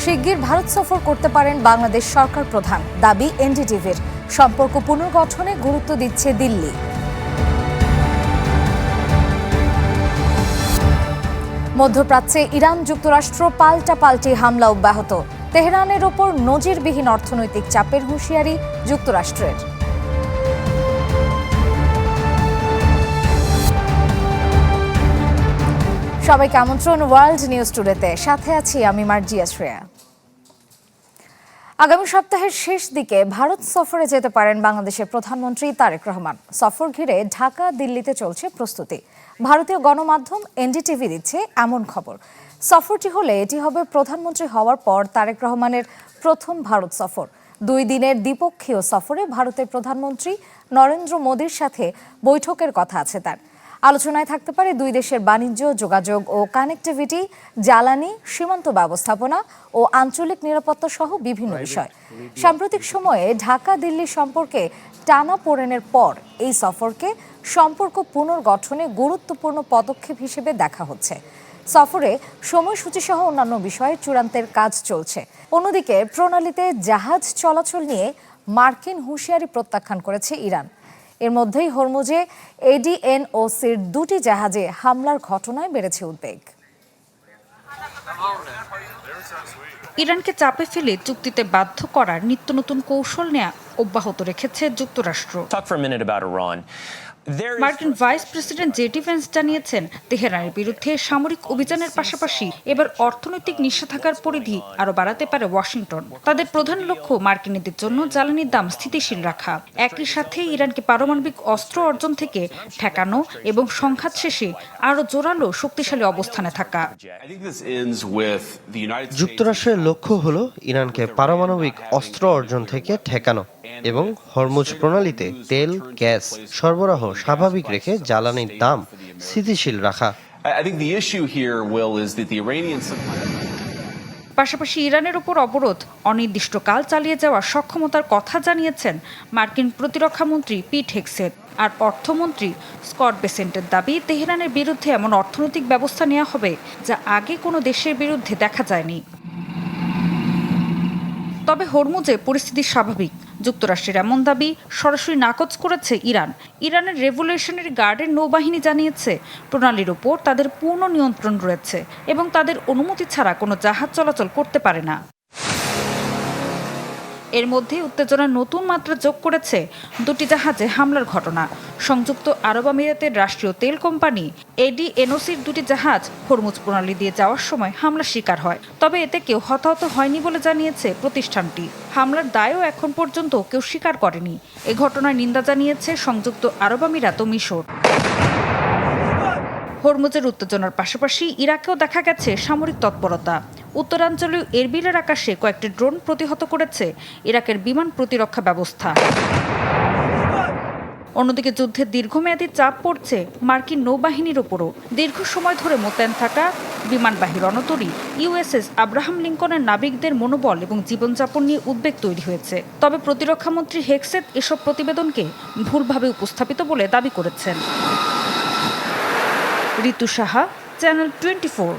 শিগগির ভারত সফর করতে পারেন বাংলাদেশ সরকার প্রধান, দাবি এনডিটিভির। সম্পর্ক পুনর্গঠনে গুরুত্ব দিচ্ছে দিল্লি। মধ্যপ্রাচ্যে ইরান যুক্তরাষ্ট্র পাল্টাপাল্টি হামলা অব্যাহত। তেহরানের ওপর নজিরবিহীন অর্থনৈতিক চাপের হুঁশিয়ারি যুক্তরাষ্ট্রের। সবাইকে আমন্ত্রণ ওয়ার্ল্ড নিউজ টুডেতে। সাথে আছি আমি মার্জিয়া শ্রেয়া। আগামী সপ্তাহের শেষ দিকে ভারত সফরে যেতে পারেন বাংলাদেশের প্রধানমন্ত্রী তারেক রহমান। সফর ঘিরে ঢাকা দিল্লিতে চলছে প্রস্তুতি। ভারতীয় গণমাধ্যম এনডিটিভি দিচ্ছে এমন খবর, সফরটি হলে এটি হবে প্রধানমন্ত্রী হওয়ার পর তারেক রহমানের প্রথম ভারত সফর। 2 দিনের দ্বিপক্ষীয় সফরে ভারতের প্রধানমন্ত্রী নরেন্দ্র মোদীর সাথে বৈঠকের কথা আছে তার। আলোচনায় থাকতে পারে 2 দেশের বাণিজ্য, যোগাযোগ ও কানেক্টিভিটি, জ্বালানি, সীমান্ত ব্যবস্থাপনা ও আঞ্চলিক নিরাপত্তা সহ বিভিন্ন বিষয়। সাম্প্রতিক সময়ে ঢাকা দিল্লি সম্পর্কে টানাপোড়েনের পর এই সফরকে সম্পর্ক পুনর্গঠনে গুরুত্বপূর্ণ পদক্ষেপ হিসেবে দেখা হচ্ছে। সফরে সময়সূচি সহ অন্যান্য বিষয়ে চূড়ান্তের কাজ চলছে। অন্যদিকে প্রণালীতে জাহাজ চলাচল নিয়ে মার্কিন হুঁশিয়ারি প্রত্যাখ্যান করেছে ইরান। এর মধ্যেই হরমুজে এডিএনওসির 2টি জাহাজে হামলার ঘটনায় বেড়েছে উদ্বেগ। ইরানকে চাপে ফেলে চুক্তিতে বাধ্য করার নিত্য নতুন কৌশল নেওয়া অব্যাহত রেখেছে যুক্তরাষ্ট্র। মার্কিন ভাইস প্রেসিডেন্ট জেডি ভেন্স জানিয়েছেন, তেহরানের বিরুদ্ধে সামরিক অভিযানের পাশাপাশি এবার অর্থনৈতিক নিষেধাজ্ঞার পরিধি আরও বাড়াতে পারে ওয়াশিংটন। তাদের প্রধান লক্ষ্য মার্কিনীদের জন্য জ্বালানির দাম স্থিতিশীল রাখা, একই সাথে ইরানকে পারমাণবিক অস্ত্র অর্জন থেকে ঠেকানো এবং সংঘাত শেষে আরও জোরালো শক্তিশালী অবস্থানে থাকা। যুক্তরাষ্ট্রের লক্ষ্য হল ইরানকে পারমাণবিক অস্ত্র অর্জন থেকে ঠেকানো এবং হরমুজ প্রণালীতে তেল, গ্যাস সরবরাহ স্বাভাবিক রেখে জ্বালানির দাম স্থিতিশীল রাখা। পাশাপাশি ইরানের উপর অবরোধ অনির্দিষ্টকাল চালিয়ে যাওয়ার সক্ষমতার কথা জানিয়েছেন মার্কিন প্রতিরক্ষামন্ত্রী পিট হেগসেট। আর অর্থমন্ত্রী স্কট বেসেন্টের দাবি, তেহরানের বিরুদ্ধে এমন অর্থনৈতিক ব্যবস্থা নেওয়া হবে যা আগে কোনো দেশের বিরুদ্ধে দেখা যায়নি। তবে হরমুজে পরিস্থিতি স্বাভাবিক। যুক্তরাষ্ট্রের এমন দাবি সরাসরি নাকচ করেছে ইরান। ইরানের রেভলিউশনারি গার্ডের নৌবাহিনী জানিয়েছে, প্রণালীর উপর তাদের পূর্ণ নিয়ন্ত্রণ রয়েছে এবং তাদের অনুমতি ছাড়া কোনো জাহাজ চলাচল করতে পারে না। এর মধ্যে উত্তেজনার নতুন মাত্রা যোগ করেছে 2টি জাহাজে হামলার ঘটনা। সংযুক্ত আরব আমিরাতের রাষ্ট্রীয় তেল কোম্পানি এডিএনওসির 2টি জাহাজ হরমুজ প্রণালী দিয়ে যাওয়ার সময় হামলার শিকার হয়। তবে এতে কেউ হতাহত হয়নি বলে জানিয়েছে প্রতিষ্ঠানটি। হামলার দায়ও এখন পর্যন্ত কেউ স্বীকার করেনি। এ ঘটনায় নিন্দা জানিয়েছে সংযুক্ত আরব আমিরাত ও মিশর। হরমুজের উত্তেজনার পাশাপাশি ইরাকেও দেখা গেছে সামরিক তৎপরতা। উত্তরাঞ্চলীয় এরবিলের আকাশে কয়েকটি ড্রোন প্রতিহত করেছে ইরাকের বিমান প্রতিরক্ষা ব্যবস্থা। অন্যদিকে যুদ্ধের দীর্ঘমেয়াদী চাপ পড়ছে মার্কিন নৌবাহিনীর ওপরও। দীর্ঘ সময় ধরে মোতায়েন থাকা বিমানবাহী রণতরী ইউএসএস আব্রাহাম লিঙ্কনের নাবিকদের মনোবল এবং জীবনযাপন নিয়ে উদ্বেগ তৈরি হয়েছে। তবে প্রতিরক্ষামন্ত্রী হেগসেট এসব প্রতিবেদনকে ভুলভাবে উপস্থাপিত বলে দাবি করেছেন। ঋতু সাহা, চ্যানেল 24।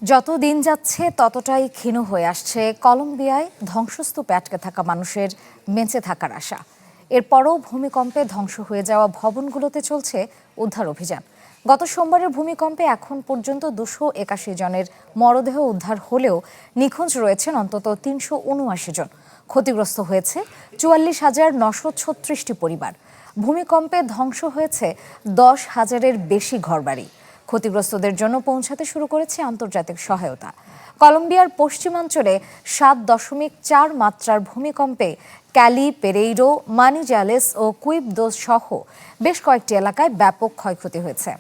যত দিন যাচ্ছে ততটাই ক্ষীণ হয়ে আসছে কলম্বিয়ায় ধ্বংসস্তূপে আটকে থাকা মানুষের বেঁচে থাকার আশা। এরপরও ভূমিকম্পে ধ্বংস হয়ে যাওয়া ভবনগুলোতে চলছে উদ্ধার অভিযান। গত সোমবারের ভূমিকম্পে এখন পর্যন্ত 281 জনের মরদেহ উদ্ধার হলেও নিখোঁজ রয়েছেন অন্তত 379 জন। ক্ষতিগ্রস্ত হয়েছে 44,936টি পরিবার। ভূমিকম্পে ধ্বংস হয়েছে 10,000-এর বেশি ঘরবাড়ি। ক্ষতিগ্রস্তদের জন্য পৌঁছাতে শুরু করেছে আন্তর্জাতিক সহায়তা। কলম্বিয়ার পশ্চিমাঞ্চলে 7.4 মাত্রার ভূমিকম্পে ক্যালি, পেরেইরো, মানিজালেস ও কুইবদোস সহ বেশ কয়েকটি এলাকায় ব্যাপক ক্ষয়ক্ষতি হয়েছে।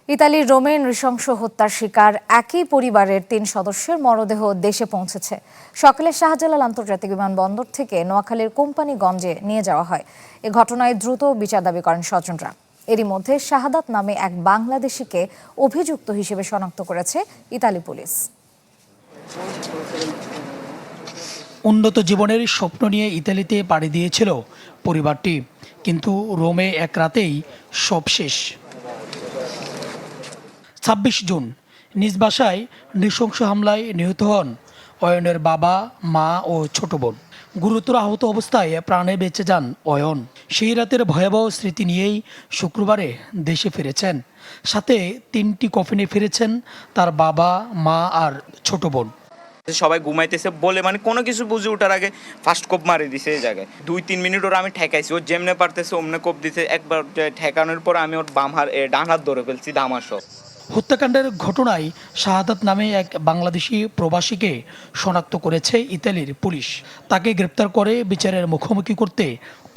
ইতালির রোমে নৃশংস হত্যার শিকার একই পরিবারের 3 সদস্যের মরদেহ দেশে পৌঁছেছে। সকালে শাহজালাল আন্তর্জাতিক বিমানবন্দর থেকে নোয়াখালীর কোম্পানিগঞ্জে নিয়ে যাওয়া হয়। এ ঘটনায় দ্রুত বিচার দাবি করেন স্বজনরা। এরই মধ্যে শাহাদাত নামে এক বাংলাদেশিকে অভিযুক্ত হিসেবে শনাক্ত করেছে ইতালি পুলিশ। উন্নত জীবনের স্বপ্ন নিয়ে ইতালিতে পাড়ি দিয়েছিল পরিবারটি, কিন্তু রোমে এক রাতেই সব শেষ। ২৬ জুন নিজ বাসায় নৃশংস হামলায় নিহত হন অয়নের বাবা, মা ও ছোট বোন। গুরুতর আহত অবস্থায় প্রাণে বেঁচে যান অয়ন। সেই রাতের ভয়াবহ স্মৃতি নিয়েই শুক্রবারে দেশে ফিরেছেন। সাথে 3টি কফিনে ফিরেছেন তার বাবা, মা আর ছোট বোন। সবাই ঘুমাইতেছে বলে মানে কোনো কিছু বুঝে ওঠার আগে ফার্স্ট কোপ মারি দিছে এই জায়গায়। 2-3 মিনিট ওরা আমি ঠেকাইছি, ও যেমনে পারতেছে অমনে কোপ দিছে। একবার ঠেকানোর পর আমি ওর ডান হাত ধরে ফেলছি ধামাসহ। হত্যাকাণ্ডের ঘটনায় শাহাদাত নামে এক বাংলাদেশি প্রবাসীকে শনাক্ত করেছে ইতালির পুলিশ। তাকে গ্রেপ্তার করে বিচারের মুখোমুখি করতে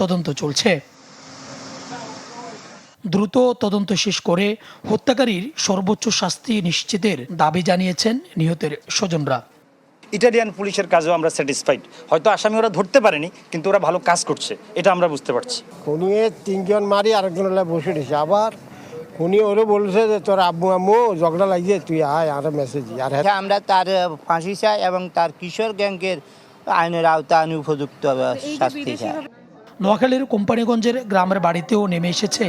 তদন্ত চলছে। দ্রুত তদন্ত শেষ করে হত্যাকারীর সর্বোচ্চ শাস্তি নিশ্চিতের দাবি জানিয়েছেন নিহতের স্বজনরা। ইটালিয়ান পুলিশের কাজেও আমরা স্যাটিসফাইড। হয়তো আসামি ওরা ধরতে পারেনি, কিন্তু ওরা ভালো কাজ করছে, এটা আমরা বুঝতে পারছি। খুনিয়ে 3 জন মারি আরেকজন বসে দিয়েছে। আবার খুনি ওরও বলছে যে তোর আব্বু আম্মু ঝগড়া লাগিয়ে তুই আয়, আর মেসেজ আর আমরা তার ফাঁসি চাই এবং তার কিশোর গ্যাংকের আইনের আওতায় উপযুক্ত শাস্তি চাই। নোয়াখালীর কোম্পানিগঞ্জের গ্রামের বাড়িতেও নেমে এসেছে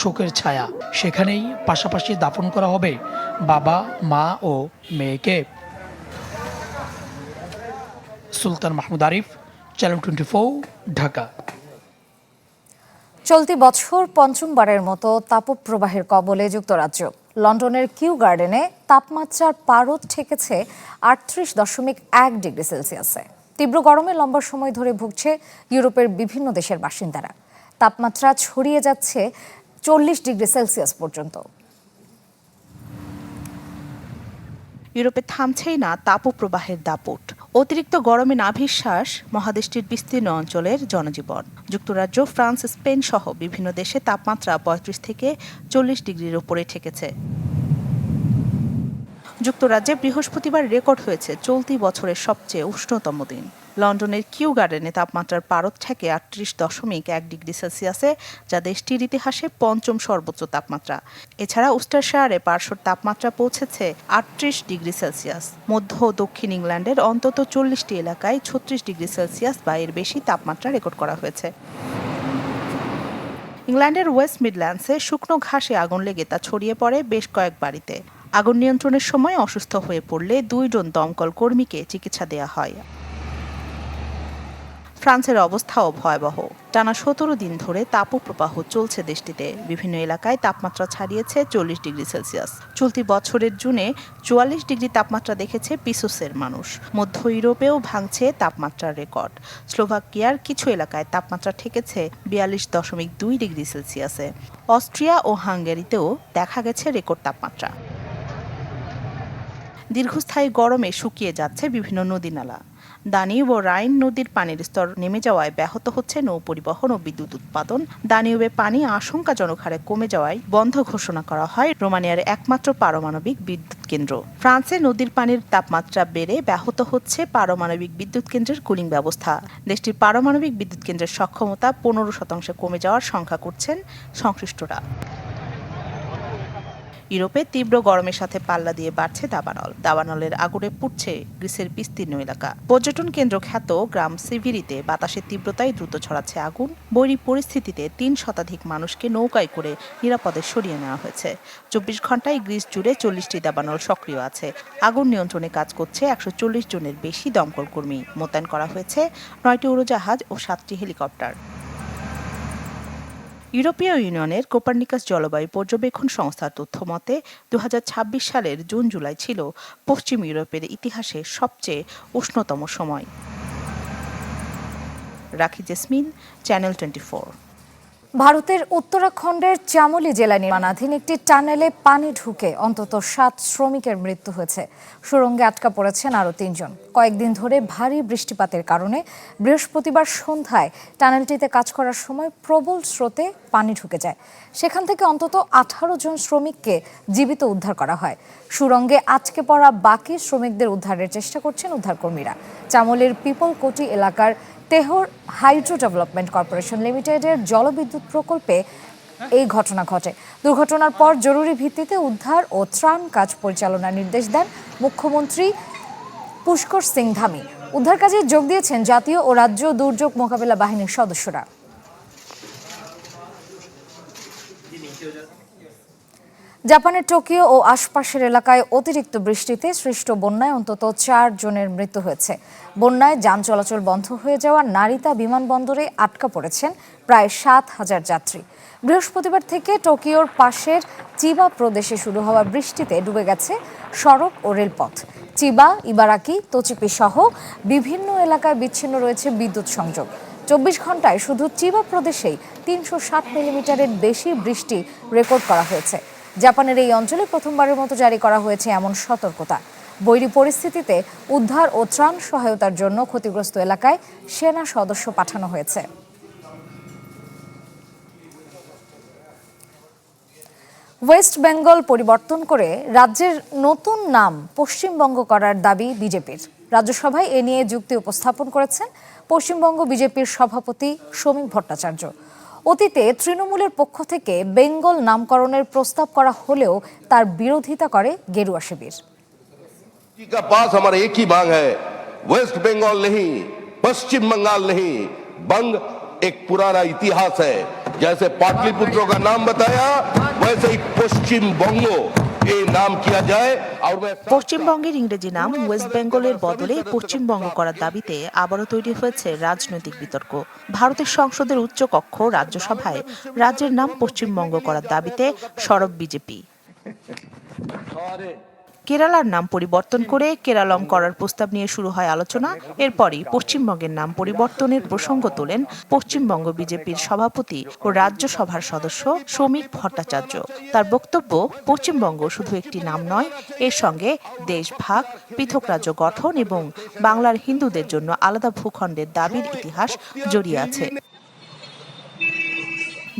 শোকের ছায়া। সেখানেই পাশাপাশি দাফন করা হবে বাবা, মা ও মেয়েকে। সুলতান মাহমুদ আরিফ, চ্যানেল 24, ঢাকা। চলতি বছর পঞ্চমবারের মতো তাপপ্রবাহের কবলে যুক্তরাজ্য। লন্ডনের কিউ গার্ডেনে তাপমাত্রার পারদ ঠেকেছে 38.1 ডিগ্রি সেলসিয়াসে। তীব্র গরমে লম্বা সময় ধরে ভুগছে ইউরোপের বিভিন্ন দেশের বাসিন্দারা। তাপমাত্রা ছড়িয়ে যাচ্ছে 40 ডিগ্রি সেলসিয়াস পর্যন্ত। ইউরোপে থামছেই না তাপপ্রবাহের দাপট। অতিরিক্ত গরমে নাভিশ্বাস মহাদেশটির বিস্তীর্ণ অঞ্চলের জনজীবন। যুক্তরাজ্য, ফ্রান্স, স্পেন সহ বিভিন্ন দেশে তাপমাত্রা 35 থেকে 40 ডিগ্রির উপরে ঠেকেছে। যুক্তরাজ্যে বৃহস্পতিবার রেকর্ড হয়েছে চলতি বছরের সবচেয়ে উষ্ণতম দিন। লন্ডনের কিউ গার্ডেনে তাপমাত্রার পারদ ঠেকে 38.1 ডিগ্রি সেলসিয়াসে, যা দেশটির ইতিহাসে পঞ্চম সর্বোচ্চ তাপমাত্রা। এছাড়া উস্টারশায়ারে পারশোর তাপমাত্রা পৌঁছেছে 38 ডিগ্রি সেলসিয়াস। মধ্য ও দক্ষিণ ইংল্যান্ডের অন্তত 40টি এলাকায় 36 ডিগ্রি সেলসিয়াস বা এর বেশি তাপমাত্রা রেকর্ড করা হয়েছে। ইংল্যান্ডের ওয়েস্ট মিডল্যান্ডসে শুকনো ঘাসে আগুন লেগে তা ছড়িয়ে পড়ে বেশ কয়েক বাড়িতে। আগুন নিয়ন্ত্রণের সময় অসুস্থ হয়ে পড়লে 2 জন দমকল কর্মীকে চিকিৎসা দেওয়া হয়। ফ্রান্সের অবস্থাও ভয়াবহ। টানা 17 দিন ধরে তাপপ্রবাহ চলছে দেশটিতে। বিভিন্ন এলাকায় তাপমাত্রা ছাড়িয়েছে 40 ডিগ্রি সেলসিয়াস। চলতি বছরের জুনে 44 ডিগ্রি তাপমাত্রা দেখেছে পিসোসের মানুষ। মধ্য ইউরোপেও ভাঙছে তাপমাত্রার রেকর্ড। স্লোভাকিয়ার কিছু এলাকায় তাপমাত্রা ঠেকেছে 42.2 ডিগ্রি সেলসিয়াসে। অস্ট্রিয়া ও হাঙ্গেরিতেও দেখা গেছে রেকর্ড তাপমাত্রা। দীর্ঘস্থায়ী গরমে শুকিয়ে যাচ্ছে বিভিন্ন নদী নালা। দানিউব ও রাইন নদীর পানির স্তর নেমে যাওয়ায় ব্যাহত হচ্ছে নৌ পরিবহন ও বিদ্যুৎ উৎপাদন। দানিউবে পানি আশঙ্কাজনক হারে কমে যাওয়ায় বন্ধ ঘোষণা করা হয় রোমানিয়ার একমাত্র পারমাণবিক বিদ্যুৎ কেন্দ্র। ফ্রান্সে নদীর পানির তাপমাত্রা বেড়ে ব্যাহত হচ্ছে পারমাণবিক বিদ্যুৎ কেন্দ্রের কুলিং ব্যবস্থা। দেশটির পারমাণবিক বিদ্যুৎ কেন্দ্রের সক্ষমতা 15% কমে যাওয়ার শঙ্কা করছেন সংশ্লিষ্টরা। ইউরোপে তীব্র গরমের সাথে পাল্লা দিয়ে বাড়ছে দাবানল। দাবানলের আগুনে পুড়ছে গ্রিসের বিস্তীর্ণ এলাকা। পর্যটন কেন্দ্র খ্যাত গ্রাম সিভিরিতে বাতাসের তীব্রতায় দ্রুত ছড়াচ্ছে আগুন। বৈরী পরিস্থিতিতে 3 শতাধিক মানুষকে নৌকায় করে নিরাপদে সরিয়ে নেওয়া হয়েছে। 24 ঘন্টায় গ্রিস জুড়ে 40টি দাবানল সক্রিয় আছে। আগুন নিয়ন্ত্রণে কাজ করছে 140 জনের বেশি দমকল কর্মী। মোতায়েন করা হয়েছে 9টি উড়োজাহাজ ও 7টি হেলিকপ্টার। ইউরোপীয় ইউনিয়নের কোপার্নিকাস জলবায়ু পর্যবেক্ষণ সংস্থার তথ্য মতে 2026 সালের জুন-জুলাই ছিল পশ্চিম ইউরোপের ইতিহাসে সবচেয়ে উষ্ণতম সময়। রাখি জেসমিন, চ্যানেল 24। ভারতের উত্তরাখণ্ডের চামোলি জেলায় নির্মাণাধীন একটি টানেলে পানি ঢুকে অন্তত 7 শ্রমিকের মৃত্যু হয়েছে। সুড়ঙ্গে আটকা পড়েছেন আরও 3 জন। কয়েকদিন ধরে ভারী বৃষ্টিপাতের কারণে বৃহস্পতিবার সন্ধ্যায় টানেলটিতে কাজ করার সময় প্রবল স্রোতে পানি ঢুকে যায়। সেখান থেকে অন্তত 18 জন শ্রমিককে জীবিত উদ্ধার করা হয়। সুড়ঙ্গে আটকে পড়া বাকি শ্রমিকদের উদ্ধারের চেষ্টা করছেন উদ্ধারকর্মীরা। চামোলির পিপলকোটি এলাকার তেহর হাইড্রো ডেভেলপমেন্ট কর্পোরেশন লিমিটেডের জলবিদ্যুৎ প্রকল্পে এই ঘটনা ঘটে। দুর্ঘটনার পর জরুরি ভিত্তিতে উদ্ধার ও ত্রাণ কাজ পরিচালনার নির্দেশ দেন মুখ্যমন্ত্রী পুষ্কর সিং ধামি। উদ্ধার কাজে যোগ দিয়েছেন জাতীয় ও রাজ্য দুর্যোগ মোকাবিলা বাহিনীর সদস্যরা। জাপানের টোকিও ও আশপাশের এলাকায় অতিরিক্ত বৃষ্টিতে সৃষ্ট বন্যায় অন্তত 4 জনের মৃত্যু হয়েছে। বন্যায় যান চলাচল বন্ধ হয়ে যাওয়া নারিতা বিমানবন্দরে আটকা পড়েছেন প্রায় 7,000 যাত্রী। বৃহস্পতিবার থেকে টোকিওর পাশের চিবা প্রদেশে শুরু হওয়া বৃষ্টিতে ডুবে গেছে সড়ক ও রেলপথ। চিবা, ইবারাকি, তোচিপি সহ বিভিন্ন এলাকায় বিচ্ছিন্ন রয়েছে বিদ্যুৎ সংযোগ। 24 ঘন্টায় শুধু চিবা প্রদেশেই 360 মিলিমিটারের বেশি বৃষ্টি রেকর্ড করা হয়েছে। জাপানের এই অঞ্চলে প্রথমবারের মতো জারি করা হয়েছে এমন সতর্কতা। বৈরী পরিস্থিতিতে উদ্ধার ও ত্রাণ সহায়তার জন্য ক্ষতিগ্রস্ত এলাকায় সেনা সদস্য পাঠানো হয়েছে। ওয়েস্ট বেঙ্গল পরিবর্তন করে রাজ্যের নতুন নাম পশ্চিমবঙ্গ করার দাবি বিজেপির। রাজ্যসভায় এ নিয়ে যুক্তি উপস্থাপন করেছেন পশ্চিমবঙ্গ বিজেপির সভাপতি সমীক ভট্টাচার্য। অতীতে তৃণমূলের পক্ষ থেকে বেঙ্গল নামকরণের প্রস্তাব করা হলেও তার বিরোধিতা করে গেরুয়া শিবির। का पास हमारा एक ही मांग है, वेस्ट बंगाल नहीं, पश्चिम बंगाल नहीं, बंग एक पुराना इतिहास है। जैसे पाटलिपुत्र का नाम बताया वैसे ही पश्चिम बंगो ये नाम किया जाए। और পশ্চিমবঙ্গের ইংরেজি নাম ওয়েস্ট বেঙ্গলের বদলে পশ্চিমবঙ্গ করার দাবিতে আবারও তৈরি হয়েছে রাজনৈতিক বিতর্ক। ভারতের সংসদের উচ্চকক্ষ রাজ্যসভায় রাজ্যের নাম পশ্চিমবঙ্গ করার দাবিতে সরব বিজেপি। কেরালার নাম পরিবর্তন করে কেরালম করার প্রস্তাব নিয়ে শুরু হয় আলোচনা। এরপরই পশ্চিমবঙ্গের নাম পরিবর্তনের প্রসঙ্গ তোলেন পশ্চিমবঙ্গ বিজেপির সভাপতি ও রাজ্যসভার সদস্য সমীক ভট্টাচার্য। তার বক্তব্য, পশ্চিমবঙ্গ শুধু একটি নাম নয়, এর সঙ্গে দেশ ভাগ, পৃথক রাজ্য গঠন এবং বাংলার হিন্দুদের জন্য আলাদা ভূখণ্ডের দাবির ইতিহাস জড়িয়ে আছে।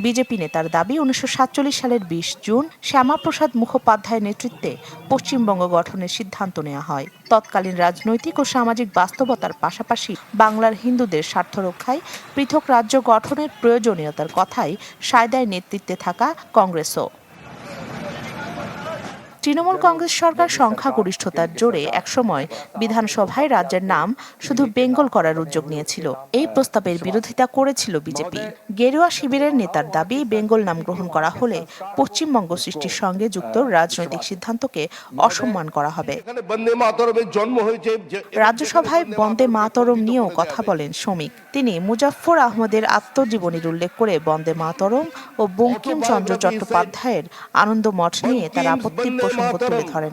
বিজেপি নেতার দাবি, 1947 সালের 20 জুন শ্যামাপ্রসাদ মুখোপাধ্যায়ের নেতৃত্বে পশ্চিমবঙ্গ গঠনের সিদ্ধান্ত নেওয়া হয়। তৎকালীন রাজনৈতিক ও সামাজিক বাস্তবতার পাশাপাশি বাংলার হিন্দুদের স্বার্থ রক্ষায় পৃথক রাজ্য গঠনের প্রয়োজনীয়তার কথাই সায় দেয় নেতৃত্বে থাকা কংগ্রেসও। তৃণমূল কংগ্রেস সরকার সংখ্যাগরিষ্ঠতার জোরে একসময় বিধানসভায় রাজ্যের নাম শুধু বেঙ্গল করার উদ্যোগ নিয়েছিল। এই প্রস্তাবের বিরোধিতা করেছিল বিজেপি। গেরুয়া শিবিরের নেতার দাবি, বেঙ্গল নাম গ্রহণ করা হলে পশ্চিমবঙ্গ সৃষ্টির সঙ্গে যুক্ত রাজনৈতিক সিদ্ধান্তকে অসম্মান করা হবে। রাজ্যসভায় বন্দে মাতরম নিয়েও কথা বলেন সমীক। তিনি মুজাফফর আহমদের আত্মজীবনীর উল্লেখ করে বন্দে মাতরম ও বঙ্কিমচন্দ্র চট্টোপাধ্যায়ের আনন্দমঠ নিয়ে তার আপত্তি প্রসঙ্গ তুলে ধরেন।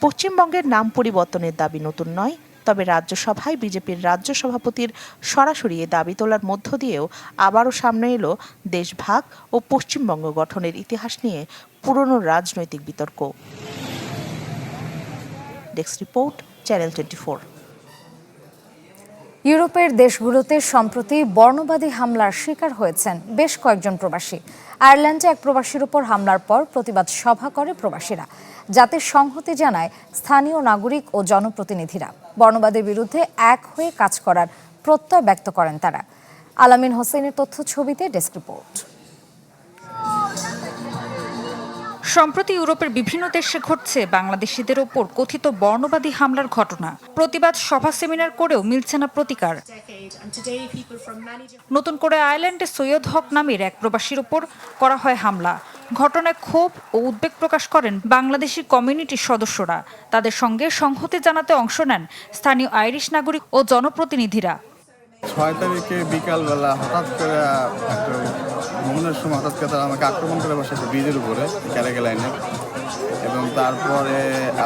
পশ্চিমবঙ্গের নাম পরিবর্তনের দাবি নতুন নয়, তবে রাজ্যসভায় বিজেপির রাজ্য সভাপতির সরাসরি এ দাবি তোলার মধ্য দিয়েও আবারও সামনে এলো দেশভাগ ও পশ্চিমবঙ্গ গঠনের ইতিহাস নিয়ে পুরনো রাজনৈতিক বিতর্ক। Desk report, channel 24। ইউরোপের দেশগুলোতে সম্প্রতি বর্ণবাদী হামলার শিকার হয়েছেন বেশ কয়েকজন প্রবাসী। আয়ারল্যান্ডে এক প্রবাসীর উপর হামলার পর প্রতিবাদ সভা করে প্রবাসীরা, যাতে সংহতি জানায় স্থানীয় নাগরিক ও জনপ্রতিনিধিরা। বর্ণবাদের বিরুদ্ধে এক হয়ে কাজ করার প্রত্যয় ব্যক্ত করেন তারা। আলামিন হোসেনের তথ্য ছবিতে ডেস্ক রিপোর্ট। সম্প্রতি ইউরোপের বিভিন্ন দেশে ঘটছে বাংলাদেশিদের ওপর কথিত বর্ণবাদী হামলার ঘটনা। প্রতিবাদ সভা, সেমিনার করেও মিলছে না প্রতিকার। নতুন করে আয়ারল্যান্ডে সৈয়দ হক নামের এক প্রবাসীর ওপর করা হয় হামলা। ঘটনায় ক্ষোভ ও উদ্বেগ প্রকাশ করেন বাংলাদেশি কমিউনিটির সদস্যরা। তাদের সঙ্গে সংহতি জানাতে অংশ নেন স্থানীয় আইরিশ নাগরিক ও জনপ্রতিনিধিরা। 6 তারিখে বিকালবেলা হঠাৎ করে ভ্রমণের সময় হঠাৎ করে তারা আমাকে আক্রমণ করে বসে ব্রিজের উপরে ক্যারাগে লাইনে, এবং তারপরে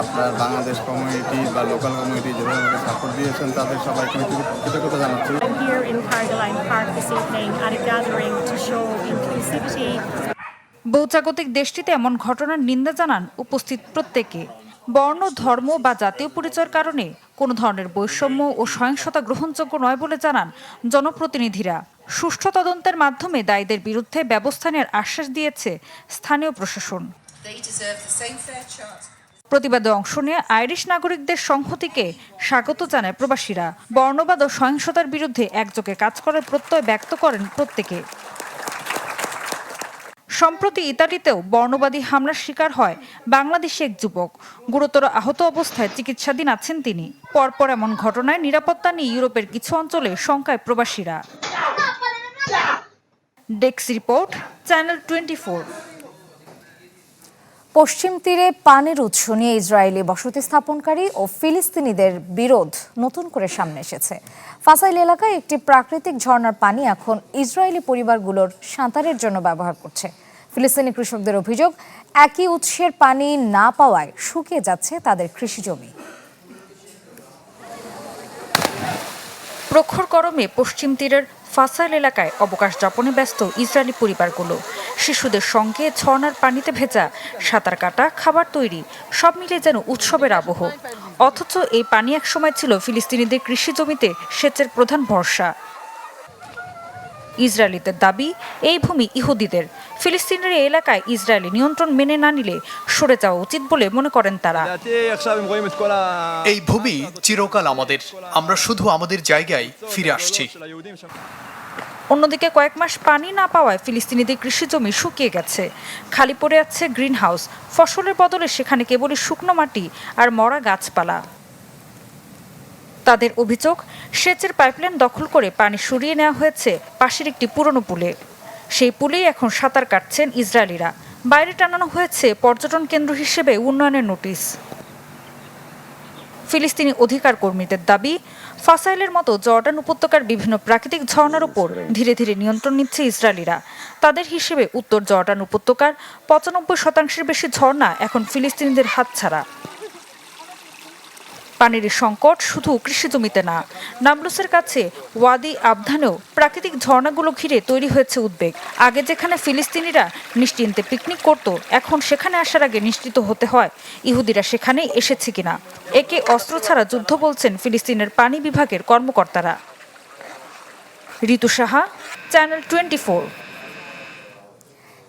আপনার বাংলাদেশ কমিউনিটি বা লোকাল কমিউনিটি যারা আমাকে সাপোর্ট দিয়েছেন তাদের সবাইকে কৃতজ্ঞতা জানাচ্ছি। বহুজাগতিক দেশটিতে এমন ঘটনার নিন্দা জানান উপস্থিত প্রত্যেকে। বর্ণ, ধর্ম বা জাতীয় পরিচয়ের কারণে কোনো ধরনের বৈষম্য ও সহিংসতা গ্রহণযোগ্য নয় বলে জানান জনপ্রতিনিধিরা। সুষ্ঠু তদন্তের মাধ্যমে দায়ীদের বিরুদ্ধে ব্যবস্থা নেওয়ার আশ্বাস দিয়েছে স্থানীয় প্রশাসন। প্রতিবাদে অংশ নিয়ে আইরিশ নাগরিকদের সংহতিকে স্বাগত জানায় প্রবাসীরা। বর্ণবাদ ও সহিংসতার বিরুদ্ধে একযোগে কাজ করার প্রত্যয় ব্যক্ত করেন প্রত্যেকে। সম্প্রতি ইতালিতেও বর্ণবাদী হামলার শিকার হয় বাংলাদেশি এক যুবক। গুরুতর আহত অবস্থায় চিকিৎসাধীন আছেন তিনি। পরপর এমন ঘটনায় নিরাপত্তা নিয়ে ইউরোপের কিছু অঞ্চলে শঙ্কায় প্রবাসীরা। Desk report, channel 24। পশ্চিম তীরে পানির উৎস নিয়ে ইসরায়েলি বসতি স্থাপনকারী ও ফিলিস্তিনিদের বিরোধ নতুন করে সামনে এসেছে। ফাসাইল এলাকায় একটি প্রাকৃতিক ঝর্ণার পানি এখন ইসরায়েলি পরিবারগুলোর সাঁতারের জন্য ব্যবহার করছে। ফিলিস্তিনি কৃষকদের অভিযোগ, একই উৎসের পানি না পাওয়ায় শুকিয়ে যাচ্ছে তাদের কৃষিজমি। প্রখর গরমে পশ্চিম তীরের ফাসাইল এলাকায় অবকাশ যাপনে ব্যস্ত ইসরায়েলি পরিবারগুলো। শিশুদের সঙ্গে ঝর্ণার পানিতে ভেজা, সাঁতার কাটা, খাবার তৈরি, সব মিলে যেন উৎসবের আবহ। অথচ এই পানি একসময় ছিল ফিলিস্তিনিদের কৃষি জমিতে সেচের প্রধান ভরসা। ইসরায়েলিদের দাবি, এই ভূমি ইহুদিদের। ফিলিস্তিনের এই এলাকায় ইসরায়েলি নিয়ন্ত্রণ মেনে না নিলে সরে যাওয়া উচিত বলে মনে করেন তারা। এই ভূমি চিরকাল আমাদের, আমরা শুধু আমাদের জায়গায় ফিরে আসছি। অন্যদিকে কয়েক মাস পানি না পাওয়ায় ফিলিস্তিনিদের কৃষিজমি শুকিয়ে গেছে। খালি পড়ে আছে গ্রিন হাউস, ফসলের বদলে সেখানে কেবলই শুকনো মাটি আর মরা গাছপালা। তাদের অভিযোগ, সেচের পাইপলাইন দখল করে পানি সরিয়ে নেওয়া হয়েছে পাশের একটি পুরনো পুলে। সেই পুলেই এখন সাঁতার কাটছেন ইসরায়েলিরা। বাইরে টানানো হয়েছে পর্যটন কেন্দ্র হিসেবে উন্নয়নের নোটিশ। ফিলিস্তিনি অধিকার কর্মীদের দাবি, ফাসাইলের মতো জর্ডান উপত্যকার বিভিন্ন প্রাকৃতিক ঝর্ণার উপর ধীরে ধীরে নিয়ন্ত্রণ নিচ্ছে ইসরায়েলিরা। তাদের হিসেবে উত্তর জর্ডান উপত্যকার 95% বেশি ঝর্ণা এখন ফিলিস্তিনিদের হাতছাড়া। পানির সংকট শুধু কৃষিজমিতে না, নাবলুসের কাছে ওয়াদি আবধানেও প্রাকৃতিক ঝর্ণাগুলো ঘিরে তৈরি হয়েছে উদ্বেগ। আগে যেখানে ফিলিস্তিনিরা নিশ্চিন্তে পিকনিক করত, এখন সেখানে আসার আগে নিশ্চিত হতে হয় ইহুদিরা সেখানে এসেছে কিনা। একে অস্ত্র ছাড়া যুদ্ধ বলছেন ফিলিস্তিনের পানি বিভাগের কর্মকর্তারা। ঋতু সাহা, চ্যানেল 24।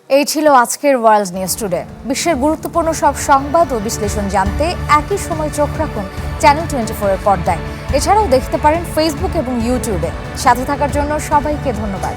এই ছিল আজকের ওয়ার্ল্ড নিউজ টুডে। বিশ্বের গুরুত্বপূর্ণ সব সংবাদ ও বিশ্লেষণ জানতে একই সময় চোখ রাখুন চ্যানেল 24 এর পর্দায়। এছাড়াও দেখতে পারেন ফেসবুক এবং ইউটিউবে। সাথে থাকার জন্য সবাইকে ধন্যবাদ।